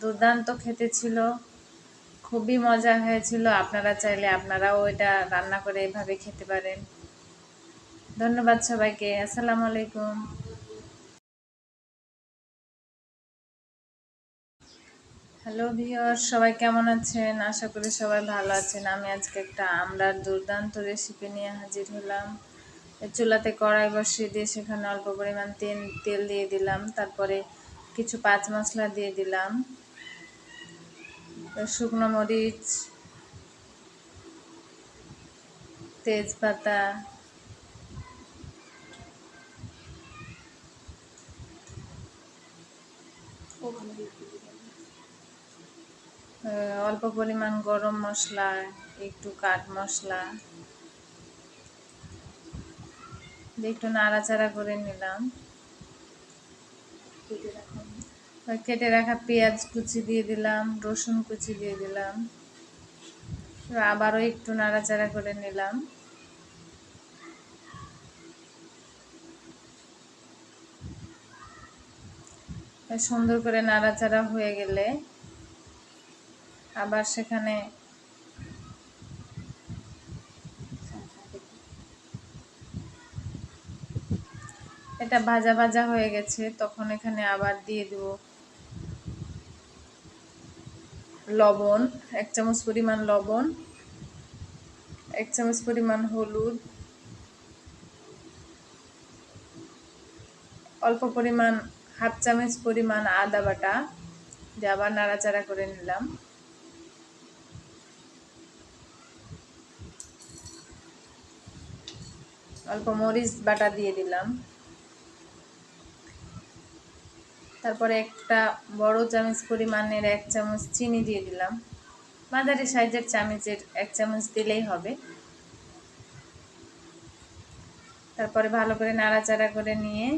দুর্দান্ত খেতে ছিল, খুবই মজা হয়েছিল। আপনারা চাইলে আপনারাও এটা রান্না করে এভাবে খেতে পারেন। ধন্যবাদ সবাইকে। আসসালামু আলাইকুম। হ্যালো ভিউয়ার্স, সবাই কেমন আছেন? আশা করি সবাই ভালো আছেন। আমি আজকে একটা আমড়ার দুর্দান্ত রেসিপি নিয়ে হাজির হলাম। চুলাতে কড়াই বসিয়ে দিয়ে সেখানে অল্প পরিমাণ তেল দিয়ে দিলাম। তারপরে কিছু পাঁচ মশলা দিয়ে দিলাম, শুকনো মরিচ, তেজপাতা, অল্প পরিমাণ গরম মশলা, একটু কাঠ মশলা দিয়ে একটু নাড়াচাড়া করে নিলাম। কেটে রাখা পেঁয়াজ কুচি দিয়ে দিলাম, রসুন কুচি দিয়ে দিলাম, আবারও একটু নাড়াচাড়া করে নিলাম। সুন্দর করে নাড়াচাড়া হয়ে গেলে আবার সেখানে এটা ভাজা ভাজা হয়ে গেছে, তখন এখানে আবার দিয়ে দেব লবণ, 1 চামচ পরিমাণ লবণ, 1 চামচ পরিমাণ হলুদ, অল্প পরিমাণ 1/2 চামচ পরিমাণ আদা বাটা দিয়ে আবার নাড়াচাড়া করে নিলাম। অল্প মরিচ বাটা দিয়ে দিলাম। তারপরে একটা বড় চামচ পরিমাণের 1 চামচ চিনি দিয়ে দিলাম। মাঝারি সাইজের চামচের 1 চামচ দিলেই হবে। তারপরে ভালো করে নাড়াচাড়া করে নিয়ে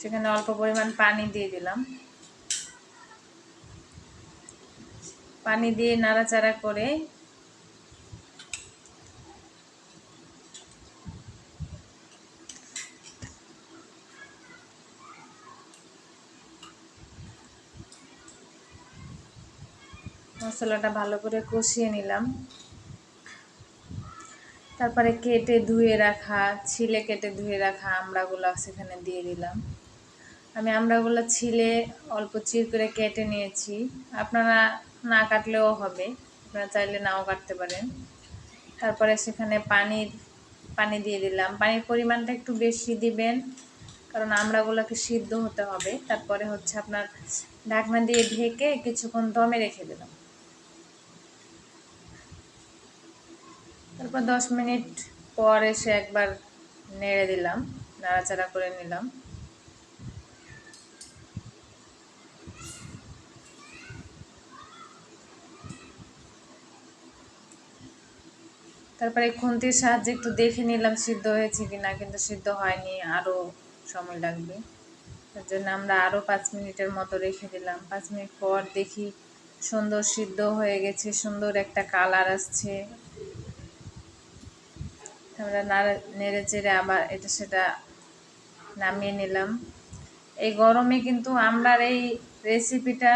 সেখানে অল্প পরিমাণ পানি দিয়ে দিলাম। পানি দিয়ে নাড়াচাড়া করে মশলাটা ভালো করে কষিয়ে নিলাম। তারপরে কেটে ধুয়ে রাখা আমড়াগুলো সেখানে দিয়ে দিলাম। আমি আমড়াগুলো ছিলে অল্প চির করে কেটে নিয়েছি। আপনারা না কাটলেও হবে, আপনারা চাইলে নাও কাটতে পারেন। তারপরে সেখানে পানি দিয়ে দিলাম। পানির পরিমাণটা একটু বেশি দিবেন, কারণ আমড়াগুলোকে সিদ্ধ হতে হবে। তারপরে হচ্ছে আপনার ঢাকনা দিয়ে ঢেকে কিছুক্ষণ দমে রেখে দিলাম। তারপর 10 মিনিট পর এসে একবার নেড়ে দিলাম, নাড়াচাড়া করে নিলাম। তারপরে খুন্তির সাহায্যে একটু দেখে নিলাম সিদ্ধ হয়েছে কিনা, কিন্তু সিদ্ধ হয়নি, আরও সময় লাগবে। তার জন্য আমরা আরও 5 মিনিটের মতো রেখে দিলাম। 5 মিনিট পর দেখি সুন্দর সিদ্ধ হয়ে গেছে, সুন্দর একটা কালার আসছে। আমরা নেড়ে চেড়ে আবার এটা সেটা নামিয়ে নিলাম। এই গরমে কিন্তু আমরার এই রেসিপিটা